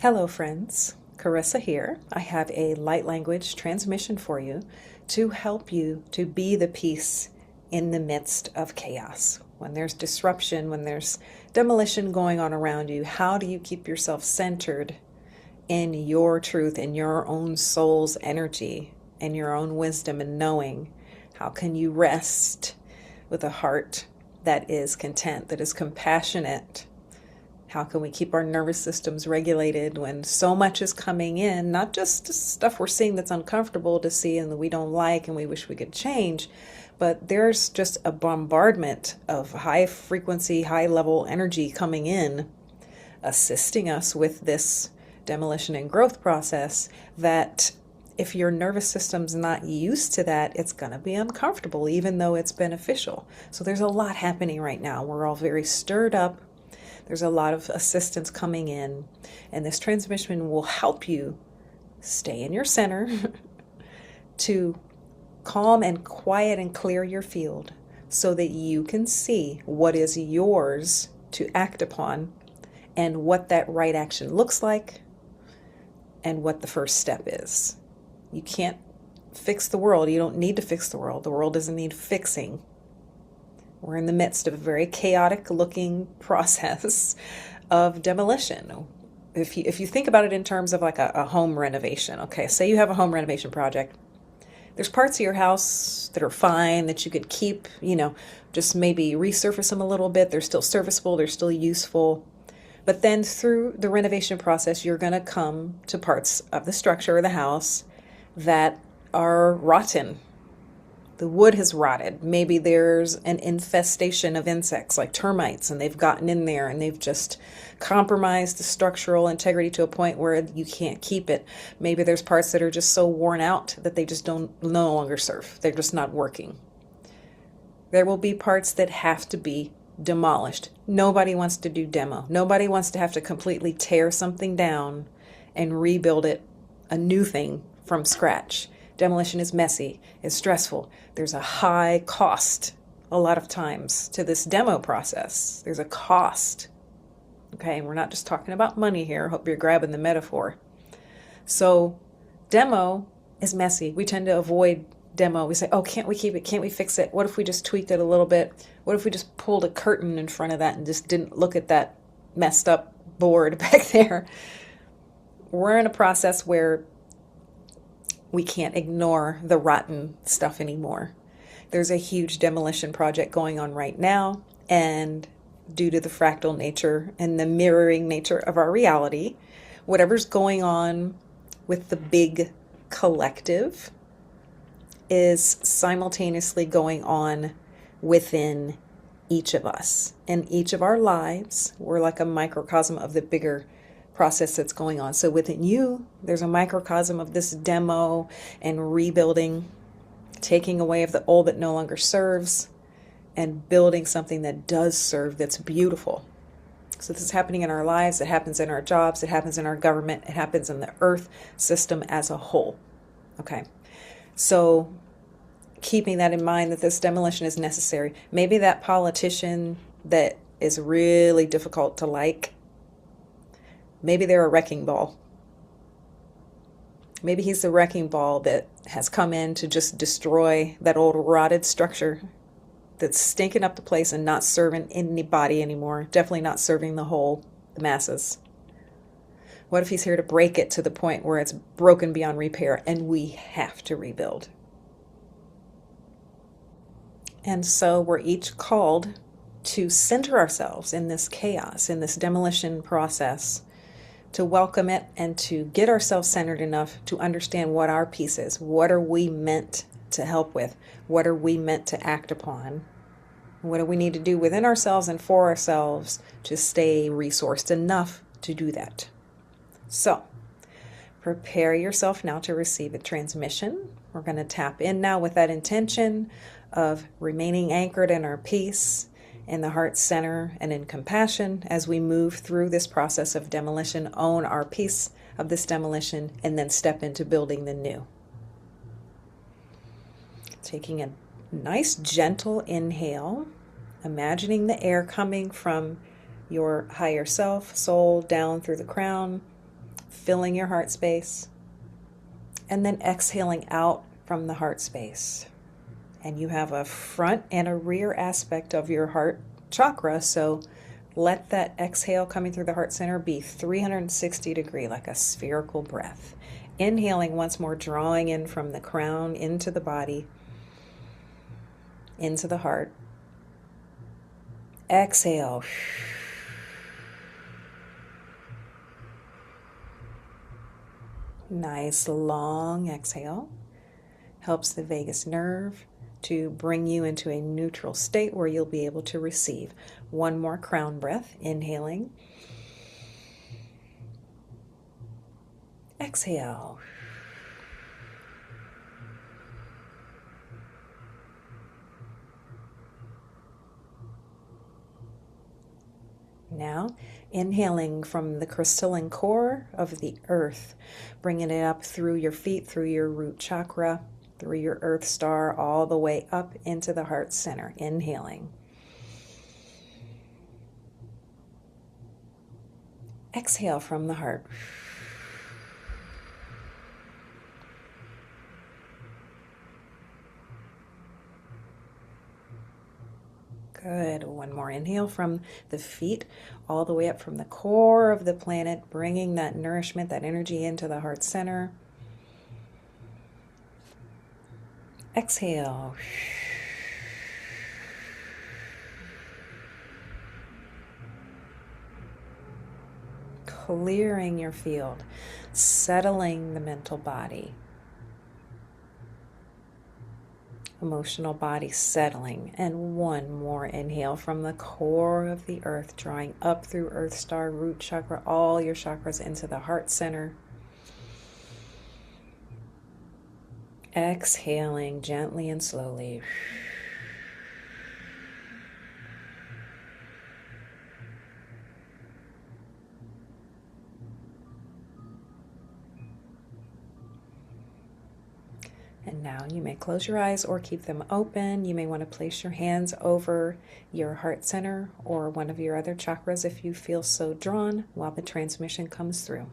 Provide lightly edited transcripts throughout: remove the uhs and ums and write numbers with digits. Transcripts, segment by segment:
Hello, friends. Carissa here. I have a light language transmission for you to help you to be the peace in the midst of chaos. When there's disruption, when there's demolition going on around you, how do you keep yourself centered in your truth, in your own soul's energy, in your own wisdom and knowing? How can you rest with a heart that is content, that is compassionate? How can we keep our nervous systems regulated when so much is coming in, not just stuff we're seeing that's uncomfortable to see and that we don't like and we wish we could change, but there's just a bombardment of high frequency, high level energy coming in, assisting us with this demolition and growth process that if your nervous system's not used to that, it's going to be uncomfortable, even though it's beneficial. So there's a lot happening right now. We're all very stirred up. There's a lot of assistance coming in, and this transmission will help you stay in your center to calm and quiet and clear your field so that you can see what is yours to act upon and what that right action looks like and what the first step is. You can't fix the world. You don't need to fix the world. The world doesn't need fixing. We're in the midst of a very chaotic looking process of demolition. If you think about it in terms of like a home renovation, okay, say you have a home renovation project. There's parts of your house that are fine, that you could keep, just maybe resurface them a little bit. They're still serviceable, they're still useful. But then through the renovation process, you're going to come to parts of the structure of the house that are rotten. The wood has rotted. Maybe there's an infestation of insects like termites, and they've gotten in there and they've just compromised the structural integrity to a point where you can't keep it. Maybe there's parts that are just so worn out that they just don't no longer serve. They're just not working. There will be parts that have to be demolished. Nobody wants to do demo. Nobody wants to have to completely tear something down and rebuild it, a new thing from scratch. Demolition is messy, it's stressful. There's a high cost a lot of times to this demo process. There's a cost. Okay, and we're not just talking about money here. Hope you're grabbing the metaphor. So demo is messy. We tend to avoid demo. We say, oh, can't we keep it? Can't we fix it? What if we just tweaked it a little bit? What if we just pulled a curtain in front of that and just didn't look at that messed up board back there? We're in a process where we can't ignore the rotten stuff anymore. There's a huge demolition project going on right now, and due to the fractal nature and the mirroring nature of our reality, whatever's going on with the big collective is simultaneously going on within each of us. In each of our lives, we're like a microcosm of the bigger process that's going on. So within you, there's a microcosm of this demo and rebuilding, taking away of the old that no longer serves and building something that does serve, that's beautiful. So this is happening in our lives. It happens in our jobs. It happens in our government. It happens in the earth system as a whole. Okay. So keeping that in mind, that this demolition is necessary. Maybe that politician that is really difficult to like, maybe they're a wrecking ball. Maybe he's the wrecking ball that has come in to just destroy that old rotted structure that's stinking up the place and not serving anybody anymore. Definitely not serving the masses. What if he's here to break it to the point where it's broken beyond repair and we have to rebuild? And so we're each called to center ourselves in this chaos, in this demolition process, to welcome it and to get ourselves centered enough to understand what our piece is. What are we meant to help with? What are we meant to act upon? What do we need to do within ourselves and for ourselves to stay resourced enough to do that? So, prepare yourself now to receive a transmission. We're going to tap in now with that intention of remaining anchored in our peace, in the heart center, and in compassion as we move through this process of demolition, own our piece of this demolition, and then step into building the new. Taking a nice gentle inhale, imagining the air coming from your higher self, soul, down through the crown, filling your heart space, and then exhaling out from the heart space. And you have a front and a rear aspect of your heart chakra, so let that exhale coming through the heart center be 360 degree, like a spherical breath. Inhaling once more, drawing in from the crown into the body, into the heart. Exhale. Nice long exhale. Helps the vagus nerve to bring you into a neutral state where you'll be able to receive. One more crown breath, inhaling. Exhale. Now, inhaling from the crystalline core of the earth, bringing it up through your feet, through your root chakra, through your earth star, all the way up into the heart center. Inhaling. Exhale from the heart. Good. One more inhale from the feet, all the way up from the core of the planet, bringing that nourishment, that energy into the heart center. Exhale. Clearing your field, settling the mental body. Emotional body settling. And one more inhale from the core of the earth, drawing up through earth star, root chakra, all your chakras into the heart center. Exhaling gently and slowly. And now you may close your eyes or keep them open. You may want to place your hands over your heart center or one of your other chakras if you feel so drawn while the transmission comes through.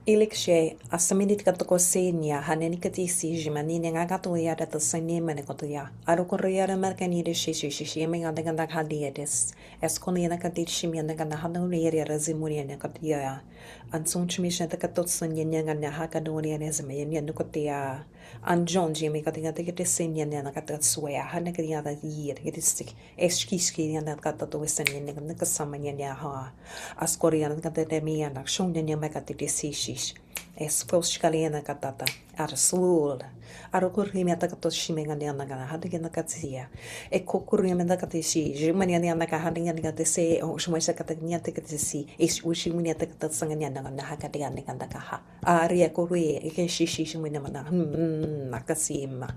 Ilikshe asaminit katoko senya hanenikati sijimani ngagatoya that the same manekotoya. Arokoria mercani de shishishimi on the gandakadiatis. Esconiana katishimi and the gandahanoria rezimuria nekatia. And sonchmisha the katotsun yang and Hakadorian esme and Nukotia. And John Jimmy got the senior and Nakatswea, Hanakadia that year, it is sick. Eskiski and that got the Western and the Kasaman Yaha. Ascorian got the demi and Akshon and Yamakati. Escoshkaliana catata, Arsul, Arokurimia Takatoshiming and Yanagana Hadig in the Katsia, a Kokurim and the Katishi, Jimanianaka Hadding and the say, or Shumasakatania ticket to see, is wishing me at the Sanganiana and the Hakadianic and the Kaha, Aria Kuri, Ekeshishi Winamana, Nakasim,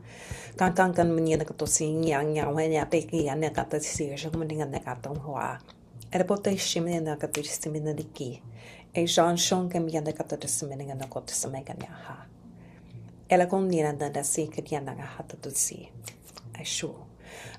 Kankan Maniakatosin, Yang, when you take and Nakatasi, Shumaning and the Katon Hoa, Erapotashim and the Katisim in the key. E Jean Shon can be under the swimming and the got to Sameganaha. Elagonina than the secret Yanagaha to see. I sure.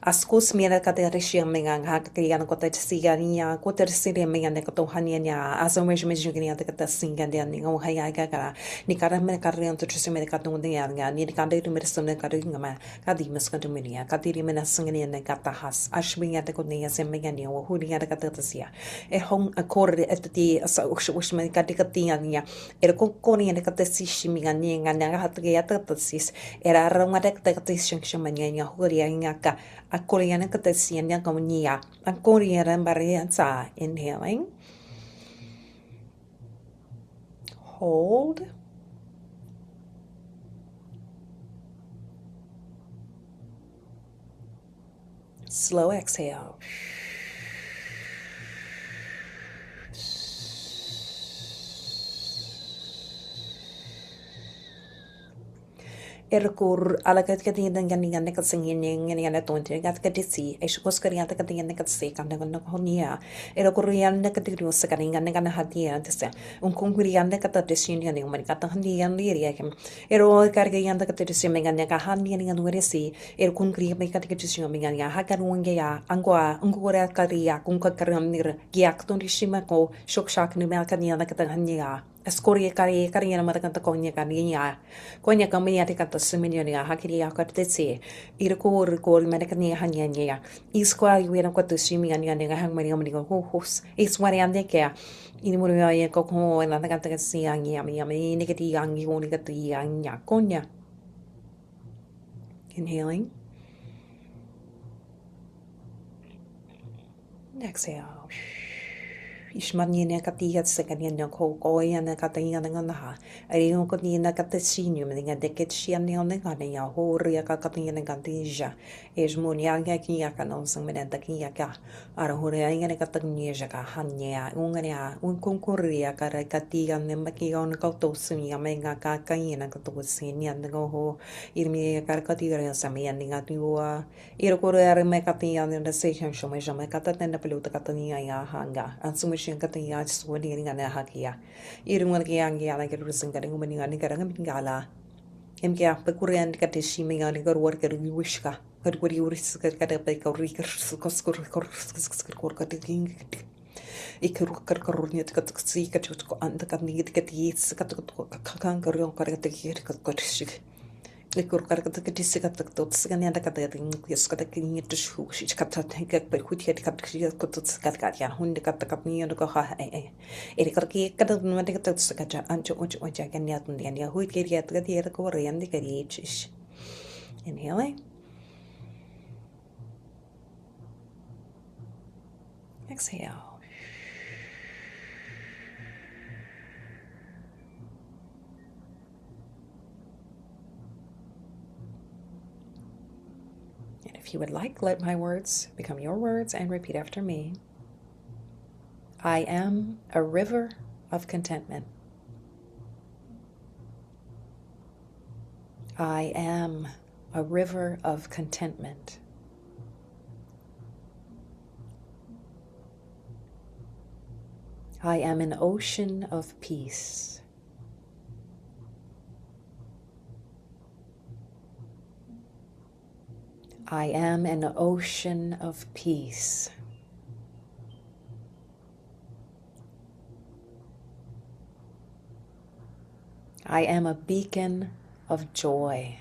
Ascus mira caterisha mengang hakrian cottage sigania, quarter city menganeco hania, as a measure measuring at the sing and the Ningo Hayagaga, Nicaram Carrion to Trisimecatun the Yanga, Nicade to Medicine Caringama, Cadimus Cantuminia, Cadirimena singing and the Gatahas, Ashwing at the Conias and Megania, or hooding at the Catasia, a home accord at the Wishman Caticatiania, a Coconi and the Catashimianing and Nagahatriatasis, era Romatic Tatation Mania, Hurianga. A Korean Katasian Yagonia, a Korean Barianza, inhaling, hold, slow exhale. Erkur alakat katingan ganingan nekat singing and yana tonte gat katisi, Eshkoskarian the katingan nekat sake and the honia, Erokurian nekatirio sakaringan negana hadia, the sa, Unkurian nekatatishin and Manicata Handi and Liriakim, Ero Cargayan the catisimming and Nekahandi and Werisi, Erkunkri mekatisuming and Hakarungea, Angua, Ungura Karia, Kunkakaramir, Giakton Shimako, Shokshak Numelkania Katahania. Escoria kari kariana matakanta konya kaniya konya kamia tikata seminyonia hakiria katetse irkor kor medakania hanyanya iskwa yuena kwatu shimi ania nga hangmani amni go hos iswari ande ke inimuria ye kokho na takanta kasi ania mi nikati angi oni kati anya konya. Inhaling and exhale. Ishmania katia second koya and katia and ha. I don't got in a catacinium and a decade shiani on the gania, horia katia and gantija. Esmonia yakiaka, some menenta kiaka, Arahuria and a cataniaka, hania, ungania, uncuncuria, carakatia, and the makion cotosumia, menga cacaina, cotosini and the goho, irmi carcatia, sami and atua, Irokura mekatia and the station shomesha mekata and the peluta catania hanga, and sumishin katia sweating and a hakia. Irungakiangia like a resingating when you are Nicaragala. Imkia, Pekurian Katishimi and a worker you wishka. But would you risk a bake or rickers, Ikurkaruniet got seek at the Kanit get yeats, Kakankaron Karakatik. Ikurkarakatisikataktotsikan and the Katating, Yaskatakin to shoot, she cut a tank, but which had cut Katkatia, Hundakatakami and Goha. Erikaki Katamatikatsukaja, Ancho Ojak and Yatania, who get yet the Erikori and the Garichish. Inhaling. Exhale. If you would like, let my words become your words and repeat after me. I am a river of contentment. I am a river of contentment. I am an ocean of peace. I am an ocean of peace. I am a beacon of joy.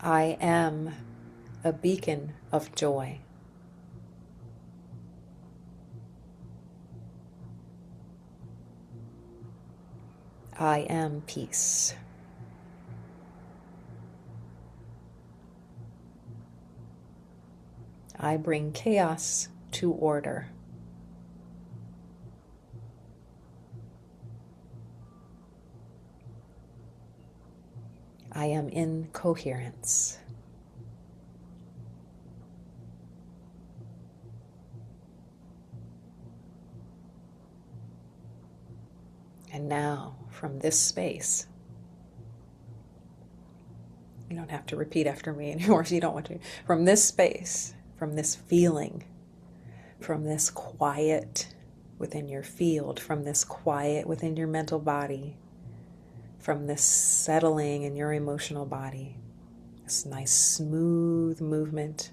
I am a beacon of joy. I am peace. I bring chaos to order. I am in coherence. And now, from this space, you don't have to repeat after me anymore if you don't want to. From this space, from this feeling, from this quiet within your field, from this quiet within your mental body, from this settling in your emotional body, this nice smooth movement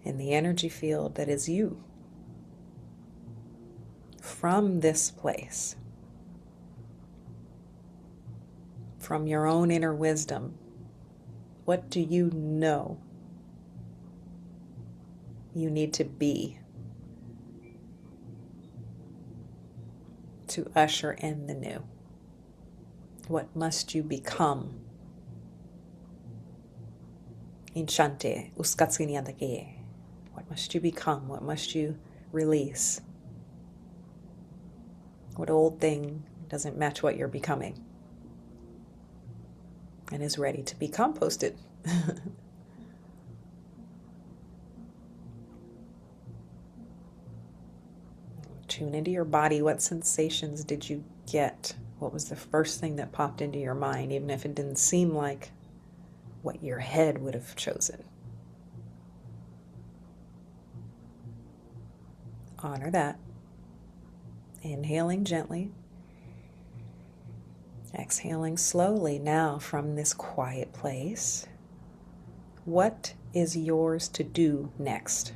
in the energy field that is you. From this place, from your own inner wisdom, what do you know you need to be to usher in the new? What must you become? Inshante, uskatsiniandake. What must you become? What must you release? What old thing doesn't match what you're becoming and is ready to be composted? Tune into your body. What sensations did you get? What was the first thing that popped into your mind, even if it didn't seem like what your head would have chosen? Honor that. Inhaling gently. Exhaling slowly now from this quiet place. What is yours to do next?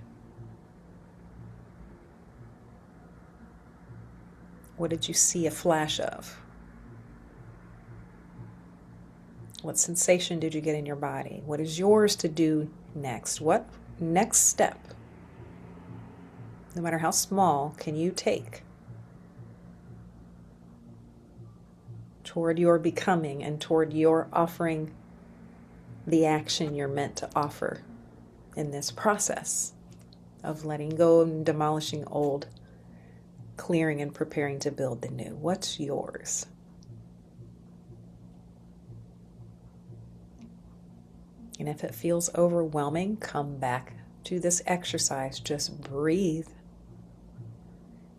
What did you see a flash of? What sensation did you get in your body? What is yours to do next? What next step, no matter how small, can you take toward your becoming and toward your offering the action you're meant to offer in this process of letting go and demolishing old, clearing and preparing to build the new? What's yours? And if it feels overwhelming, come back to this exercise. Just breathe.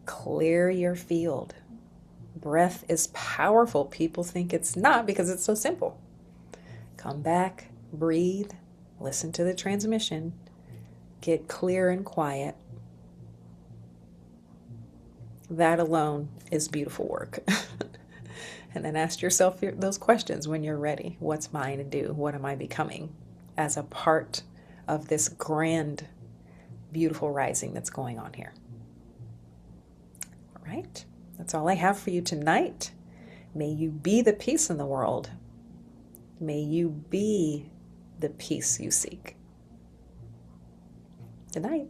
Clear your field. Breath is powerful. People think it's not because it's so simple. Come back, breathe, listen to the transmission, get clear and quiet. That alone is beautiful work. And then ask yourself those questions when you're ready. What's mine to do? What am I becoming as a part of this grand, beautiful rising that's going on here? All right. That's all I have for you tonight. May you be the peace in the world. May you be the peace you seek. Good night.